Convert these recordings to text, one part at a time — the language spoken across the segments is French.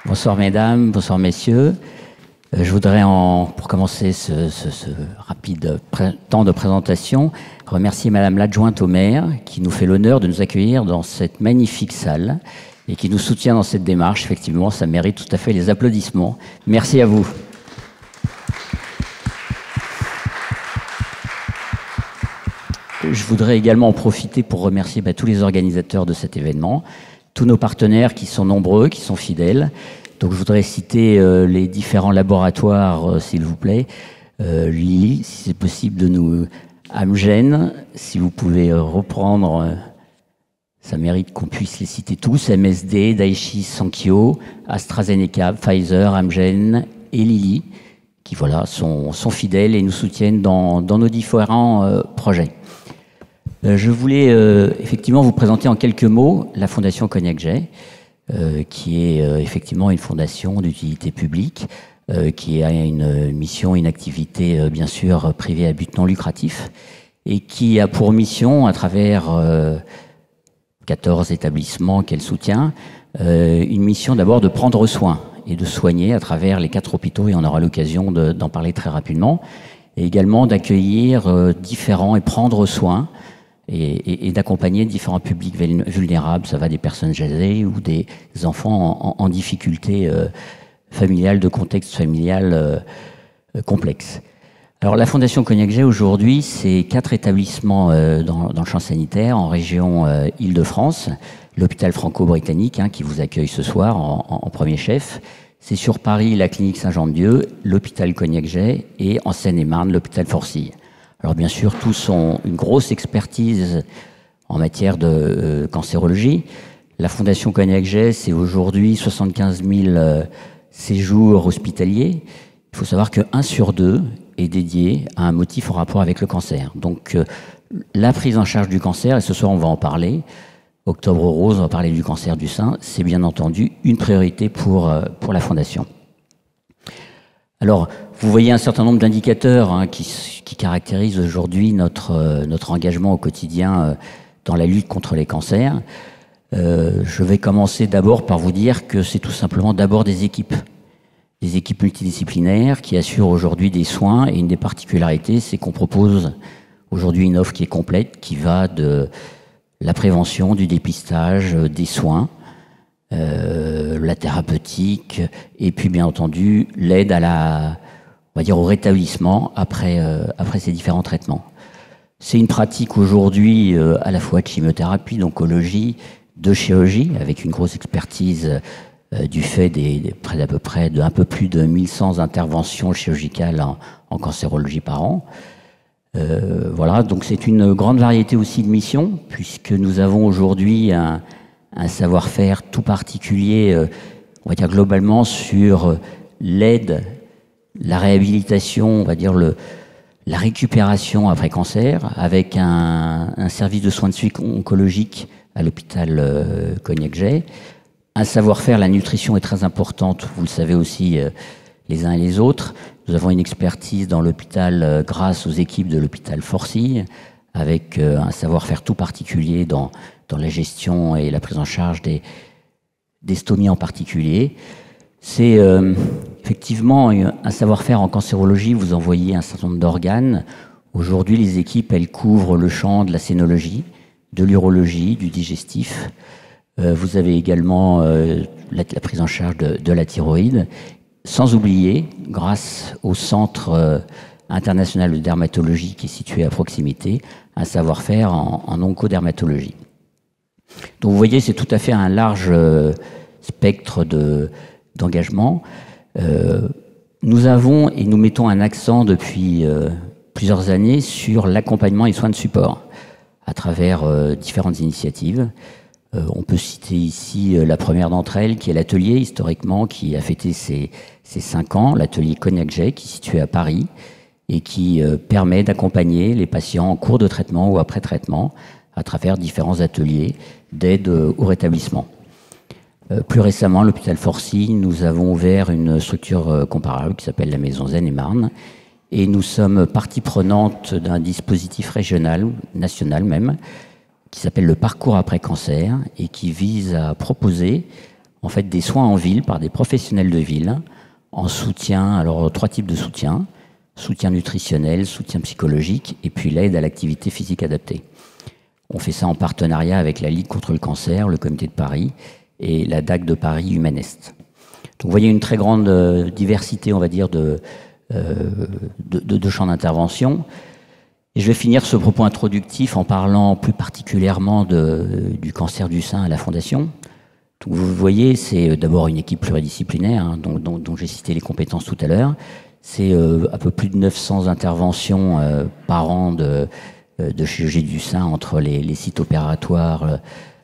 Bonsoir mesdames, bonsoir messieurs. Je voudrais, pour commencer ce rapide temps de présentation, remercier Madame l'adjointe au maire qui nous fait l'honneur de nous accueillir dans cette magnifique salle et qui nous soutient dans cette démarche. Effectivement, ça mérite tout à fait les applaudissements. Merci à vous. Je voudrais également en profiter pour remercier tous les organisateurs de cet événement, tous nos partenaires qui sont nombreux, qui sont fidèles. Donc je voudrais citer les différents laboratoires, s'il vous plaît. Lily, si c'est possible de nous... Amgen, si vous pouvez reprendre, ça mérite qu'on puisse les citer tous. MSD, Daiichi Sankyo, AstraZeneca, Pfizer, Amgen et Lilly, qui voilà, sont fidèles et nous soutiennent dans nos différents projets. Je voulais effectivement vous présenter en quelques mots la Fondation Cognac-Jay, qui est effectivement une fondation d'utilité publique, qui a une mission, une activité bien sûr privée à but non lucratif, et qui a pour mission, à travers 14 établissements qu'elle soutient, une mission d'abord de prendre soin et de soigner à travers les 4 hôpitaux, et on aura l'occasion d'en parler très rapidement, et également d'accueillir différents et prendre soin et d'accompagner différents publics vulnérables. Ça va des personnes âgées ou des enfants en difficulté familiale, de contexte familial complexe. Alors la Fondation Cognac-Jay aujourd'hui, c'est 4 établissements dans le champ sanitaire en région Île-de-France, l'hôpital franco-britannique qui vous accueille ce soir en premier chef. C'est sur Paris la clinique Saint-Jean-de-Dieu, l'hôpital Cognac-Jay et en Seine-et-Marne l'hôpital Forcille. Alors bien sûr, tous ont une grosse expertise en matière de cancérologie. La Fondation Cognac-Jay, c'est aujourd'hui 75 000 séjours hospitaliers. Il faut savoir que 1 sur 2 est dédié à un motif en rapport avec le cancer. Donc la prise en charge du cancer, et ce soir on va en parler, Octobre Rose, on va parler du cancer du sein, c'est bien entendu une priorité pour la Fondation. Alors, vous voyez un certain nombre d'indicateurs qui caractérisent aujourd'hui notre engagement au quotidien dans la lutte contre les cancers. Je vais commencer d'abord par vous dire que c'est tout simplement d'abord des équipes multidisciplinaires qui assurent aujourd'hui des soins, et une des particularités, c'est qu'on propose aujourd'hui une offre qui est complète, qui va de la prévention, du dépistage, des soins, la thérapeutique, et puis bien entendu l'aide à on va dire au rétablissement après ces différents traitements. C'est une pratique aujourd'hui à la fois de chimiothérapie, d'oncologie, de chirurgie, avec une grosse expertise du fait d'à peu près un peu plus de 1100 interventions chirurgicales en cancérologie par an. Voilà, donc c'est une grande variété aussi de missions, puisque nous avons aujourd'hui un savoir-faire tout particulier, on va dire globalement, sur l'aide, la réhabilitation, on va dire la récupération après cancer, avec un service de soins de suite oncologique à l'hôpital Cognac-Jay. Un savoir-faire, la nutrition est très importante, vous le savez aussi les uns et les autres. Nous avons une expertise dans l'hôpital grâce aux équipes de l'hôpital Forcille, avec un savoir-faire tout particulier dans la gestion et la prise en charge des stomies en particulier. C'est effectivement un savoir-faire en cancérologie. Vous envoyez un certain nombre d'organes. Aujourd'hui, les équipes, elles couvrent le champ de la scénologie, de l'urologie, du digestif. Vous avez également la prise en charge de la thyroïde. Sans oublier, grâce au Centre international de dermatologie qui est situé à proximité, un savoir-faire en oncodermatologie. Donc vous voyez, c'est tout à fait un large spectre d'engagement. Nous avons et nous mettons un accent depuis plusieurs années sur l'accompagnement et soins de support à travers différentes initiatives. On peut citer ici la première d'entre elles, qui est l'atelier, historiquement, qui a fêté ses 5 ans, l'atelier Cognac-Jay, qui est situé à Paris, et qui permet d'accompagner les patients en cours de traitement ou après traitement, à travers différents ateliers d'aide au rétablissement. Plus récemment, à l'hôpital Forcille, nous avons ouvert une structure comparable qui s'appelle la Maison Seine-et-Marne, et nous sommes partie prenante d'un dispositif régional, national même, qui s'appelle le parcours après cancer et qui vise à proposer en fait des soins en ville par des professionnels de ville en soutien, alors 3 types de soutien: soutien nutritionnel, soutien psychologique et puis l'aide à l'activité physique adaptée. On fait ça en partenariat avec la Ligue contre le cancer, le Comité de Paris et la DAC de Paris Humanest. Donc vous voyez une très grande diversité, on va dire, de champs d'intervention. Et je vais finir ce propos introductif en parlant plus particulièrement du cancer du sein à la Fondation. Donc vous voyez, c'est d'abord une équipe pluridisciplinaire, hein, dont j'ai cité les compétences tout à l'heure. C'est un peu plus de 900 interventions par an de chirurgie du sein entre les sites opératoires,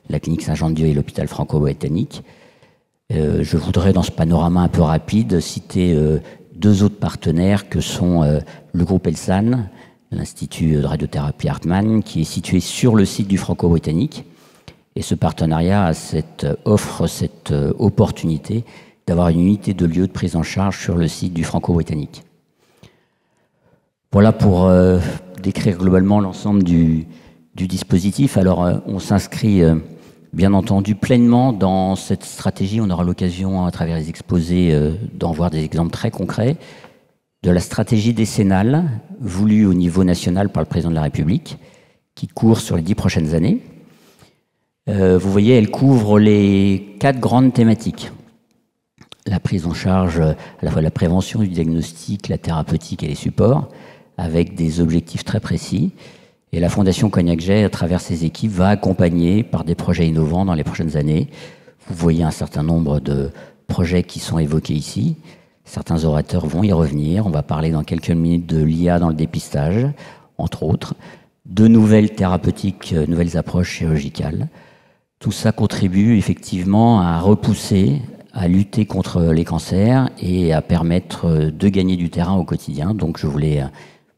la clinique Saint-Jean-de-Dieu et l'hôpital franco-britannique. Je voudrais, dans ce panorama un peu rapide, citer 2 autres partenaires que sont le groupe Elsan, l'Institut de radiothérapie Hartmann, qui est situé sur le site du franco-britannique. Et ce partenariat offre cette opportunité d'avoir une unité de lieu de prise en charge sur le site du franco-britannique. Voilà pour décrire globalement l'ensemble du dispositif. Alors, on s'inscrit bien entendu pleinement dans cette stratégie. On aura l'occasion, à travers les exposés, d'en voir des exemples très concrets de la stratégie décennale voulue au niveau national par le président de la République, qui court sur les 10 prochaines années. Vous voyez, elle couvre les 4 grandes thématiques. La prise en charge à la fois de la prévention, du diagnostic, la thérapeutique et les supports, avec des objectifs très précis. Et la Fondation Cognac-Jay, à travers ses équipes, va accompagner par des projets innovants dans les prochaines années. Vous voyez un certain nombre de projets qui sont évoqués ici. Certains orateurs vont y revenir. On va parler dans quelques minutes de l'IA dans le dépistage, entre autres, de nouvelles thérapeutiques, nouvelles approches chirurgicales. Tout ça contribue effectivement à repousser, à lutter contre les cancers et à permettre de gagner du terrain au quotidien. Donc je voulais,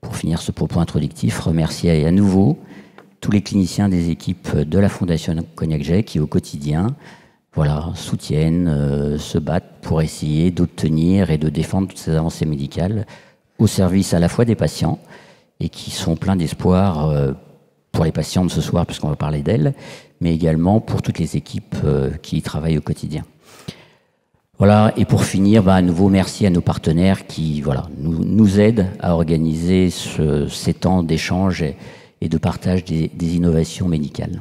pour finir ce propos introductif, remercier à nouveau tous les cliniciens des équipes de la Fondation Cognac-Jay qui au quotidien soutiennent, se battent pour essayer d'obtenir et de défendre toutes ces avancées médicales au service à la fois des patients et qui sont pleins d'espoir pour les patientes ce soir, puisqu'on va parler d'elles, mais également pour toutes les équipes qui y travaillent au quotidien. Voilà, et pour finir, à nouveau, merci à nos partenaires qui nous aident à organiser ces temps d'échange et de partage des innovations médicales.